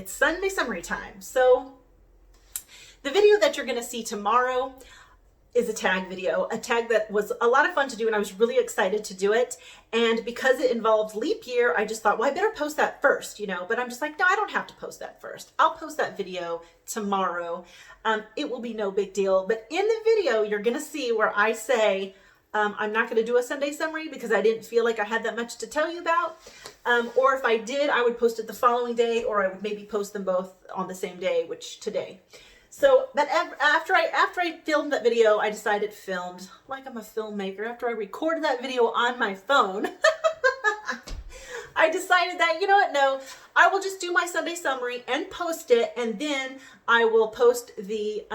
it's Sunday summary time. So the video that you're going to see tomorrow is a tag video, a tag that was a lot of fun to do, and I was really excited to do it. And because it involved leap year, I just thought, well, I better post that first, you know, but I'm just like, no, I don't have to post that first. I'll post that video tomorrow. It will be no big deal. But in the video, you're going to see where I say, I'm not going to do a Sunday summary because I didn't feel like I had that much to tell you about. Or if I did, I would post it the following day, or I would maybe post them both on the same day, which today. So, but after I filmed that video, I decided filmed like I'm a filmmaker. After I recorded that video on my phone, I decided that, you know what, no, I will just do my Sunday summary and post it, and then I will post the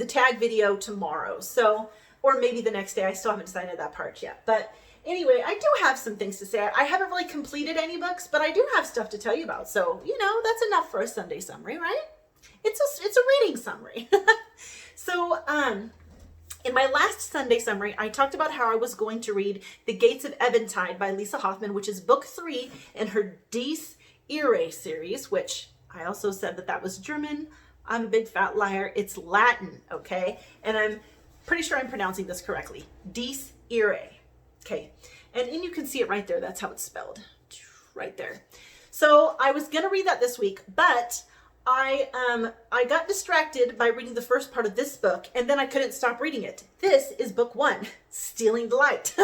tag video tomorrow. So, or maybe the next day. I still haven't decided that part yet. But anyway, I do have some things to say. I haven't really completed any books, but I do have stuff to tell you about. So, you know, that's enough for a Sunday summary, right? It's a reading summary. So, in my last Sunday summary, I talked about how I was going to read The Gates of Eventide by Lisa Hoffman, which is book 3 in her Dies Irae series, which I also said that was German. I'm a big fat liar. It's Latin, okay? And I'm pretty sure I'm pronouncing this correctly. Dies Irae. Okay. And you can see it right there. That's how it's spelled. Right there. So I was going to read that this week, but I got distracted by reading the first part of this book, and then I couldn't stop reading it. This is book 1, Stealing the Light.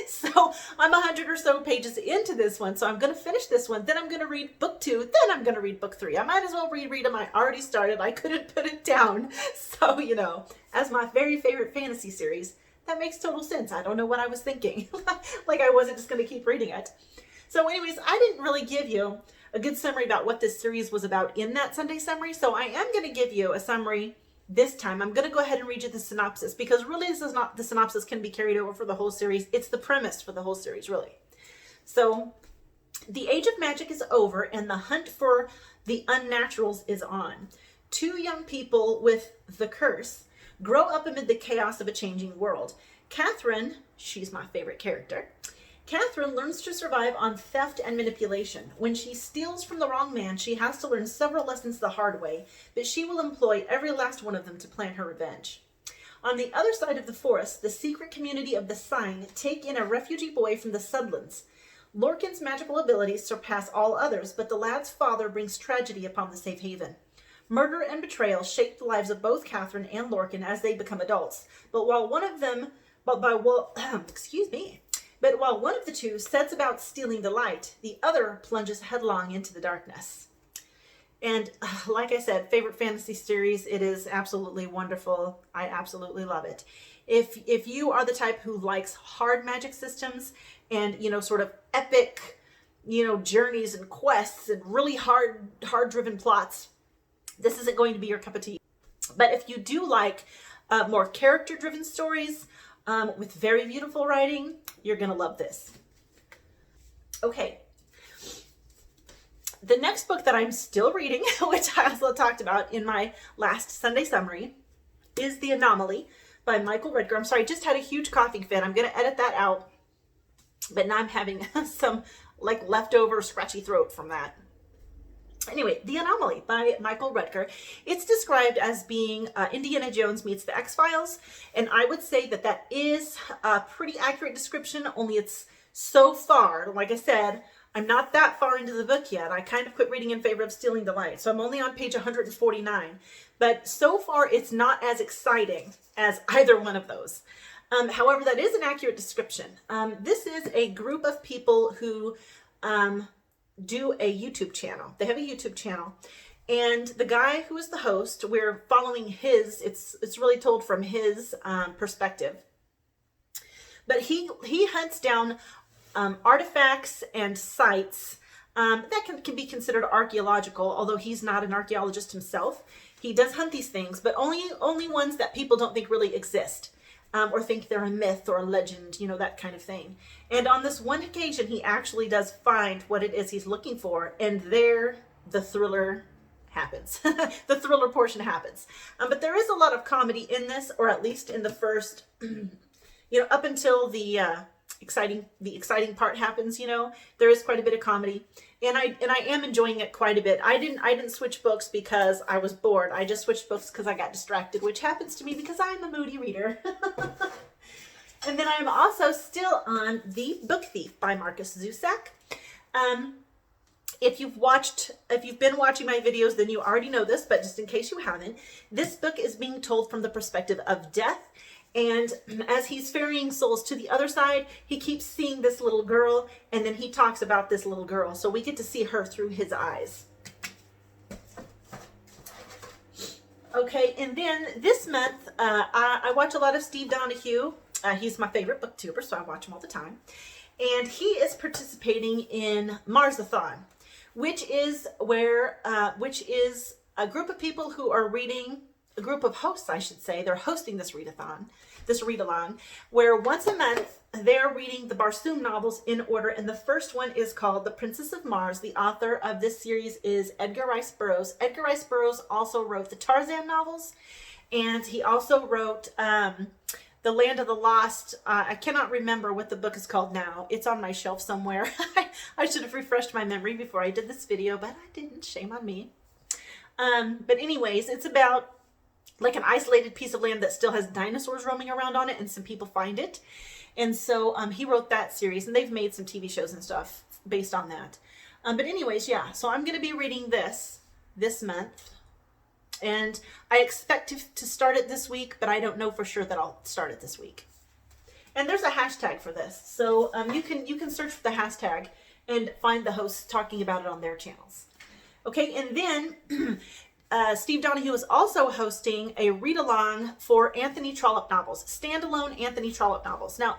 So I'm 100 or so pages into this one, so I'm going to finish this one, then I'm going to read book 2, then I'm going to read book 3. I might as well reread them. I already started. I couldn't put it down. So, you know, as my very favorite fantasy series, that makes total sense. I don't know what I was thinking. Like I wasn't just going to keep reading it. So anyways, I didn't really give you a good summary about what this series was about in that Sunday summary. So I am going to give you a summary this time. I'm going to go ahead and read you the synopsis, because really this is not, the synopsis can be carried over for the whole series. It's the premise for the whole series, really. So the age of magic is over and the hunt for the unnaturals is on. 2 young people with the curse grow up amid the chaos of a changing world. Catherine, she's my favorite character, Catherine learns to survive on theft and manipulation. When she steals from the wrong man, she has to learn several lessons the hard way, but she will employ every last one of them to plan her revenge. On the other side of the forest, the secret community of the Sign take in a refugee boy from the Sudlands. Lorcan's magical abilities surpass all others, but the lad's father brings tragedy upon the safe haven. Murder and betrayal shape the lives of both Catherine and Lorcan as they become adults. But while one of the two sets about stealing the light, the other plunges headlong into the darkness. And like I said, favorite fantasy series. It is absolutely wonderful. I absolutely love it. If you are the type who likes hard magic systems and, you know, sort of epic, you know, journeys and quests and really hard driven plots, this isn't going to be your cup of tea. But if you do like more character driven stories with very beautiful writing, you're going to love this. Okay. The next book that I'm still reading, which I also talked about in my last Sunday summary, is The Anomaly by Michael Redger. I'm sorry, I just had a huge coughing fit. I'm going to edit that out. But now I'm having some like leftover scratchy throat from that. Anyway, The Anomaly by Michael Redger. It's described as being Indiana Jones meets the X-Files. And I would say that that is a pretty accurate description, only it's so far, like I said, I'm not that far into the book yet. I kind of quit reading in favor of Stealing the Light. So I'm only on page 149. But so far, it's not as exciting as either one of those. However, that is an accurate description. This is a group of people who do a YouTube channel. They have a YouTube channel. And the guy who is the host, we're following his, it's really told from his perspective. But he hunts down artifacts and sites that can be considered archaeological, although he's not an archaeologist himself. He does hunt these things, but only ones that people don't think really exist, or think they're a myth or a legend, you know, that kind of thing. And on this one occasion, he actually does find what it is he's looking for, and there the thriller happens. The thriller portion happens. But there is a lot of comedy in this, or at least in the first, up until the exciting part happens, there is quite a bit of comedy. And I am enjoying it quite a bit. I didn't switch books because I was bored. I just switched books because I got distracted, which happens to me because I'm a moody reader. And then I'm also still on The Book Thief by Marcus Zusak. If you've been watching my videos, then you already know this, but just in case you haven't, this book is being told from the perspective of death. And as he's ferrying souls to the other side, he keeps seeing this little girl, and then he talks about this little girl. So we get to see her through his eyes. Okay, and then this month, I watch a lot of Steve Donahue. He's my favorite booktuber, so I watch him all the time. And he is participating in Marsathon, which is a group of people who are reading, a group of hosts, I should say. They're hosting this read-along, where once a month they're reading the Barsoom novels in order. And the first one is called The Princess of Mars. The author of this series is Edgar Rice Burroughs. Edgar Rice Burroughs also wrote the Tarzan novels, and he also wrote The Land of the Lost. I cannot remember what the book is called now. It's on my shelf somewhere. I should have refreshed my memory before I did this video, but I didn't. Shame on me. But anyways, it's about like an isolated piece of land that still has dinosaurs roaming around on it, and some people find it. And so he wrote that series, and they've made some TV shows and stuff based on that. But anyways, yeah, so I'm going to be reading this month. And I expect to start it this week, but I don't know for sure that I'll start it this week. And there's a hashtag for this. So you can search for the hashtag and find the hosts talking about it on their channels. Okay, and then Steve Donahue is also hosting a read-along for Anthony Trollope novels, standalone Anthony Trollope novels. Now,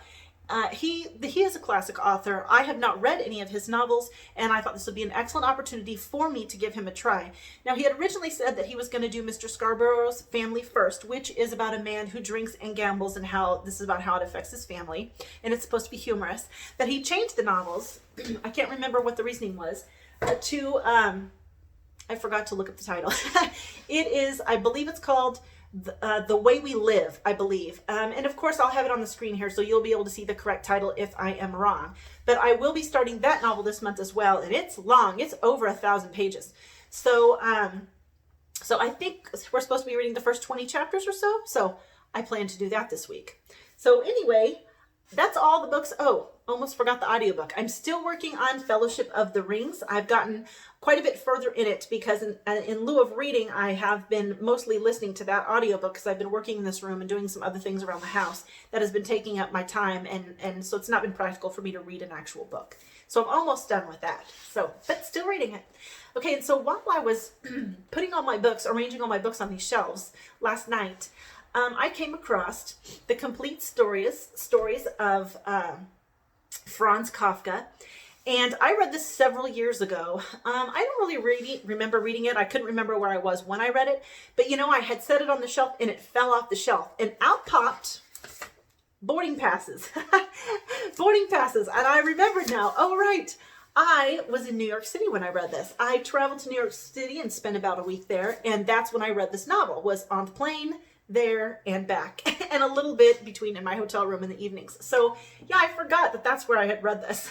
he is a classic author. I have not read any of his novels, and I thought this would be an excellent opportunity for me to give him a try. Now, he had originally said that he was going to do Mr. Scarborough's Family First, which is about a man who drinks and gambles, and how this is about how it affects his family, and it's supposed to be humorous. But he changed the novels. I can't remember what the reasoning was, I forgot to look up the title. It is, I believe it's called The Way We Live, I believe. And of course, I'll have it on the screen here, so you'll be able to see the correct title if I am wrong. But I will be starting that novel this month as well, and it's long. It's over 1,000 pages. So, so I think we're supposed to be reading the first 20 chapters or so. So I plan to do that this week. So anyway, that's all the books. Oh, almost forgot the audiobook. I'm still working on Fellowship of the Rings. I've gotten quite a bit further in it because in lieu of reading, I have been mostly listening to that audiobook because I've been working in this room and doing some other things around the house that has been taking up my time, and so it's not been practical for me to read an actual book. So I'm almost done with that. So, but still reading it. Okay, and so while I was putting all my books, arranging all my books on these shelves last night, I came across the complete stories of Franz Kafka. And I read this several years ago. I don't really remember reading it. I couldn't remember where I was when I read it. But you know, I had set it on the shelf and it fell off the shelf. And out popped boarding passes. Boarding passes. And I remembered now, oh right, I was in New York City when I read this. I traveled to New York City and spent about a week there. And that's when I read this novel, was on the plane, there and back, and a little bit between in my hotel room in the evenings. So yeah, I forgot that that's where I had read this.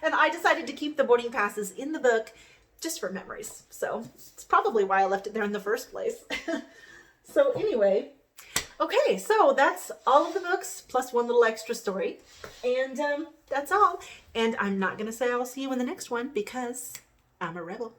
And I decided to keep the boarding passes in the book just for memories. So it's probably why I left it there in the first place. So anyway, okay, so that's all of the books plus one little extra story, and that's all. And I'm not gonna say I'll see you in the next one because I'm a rebel.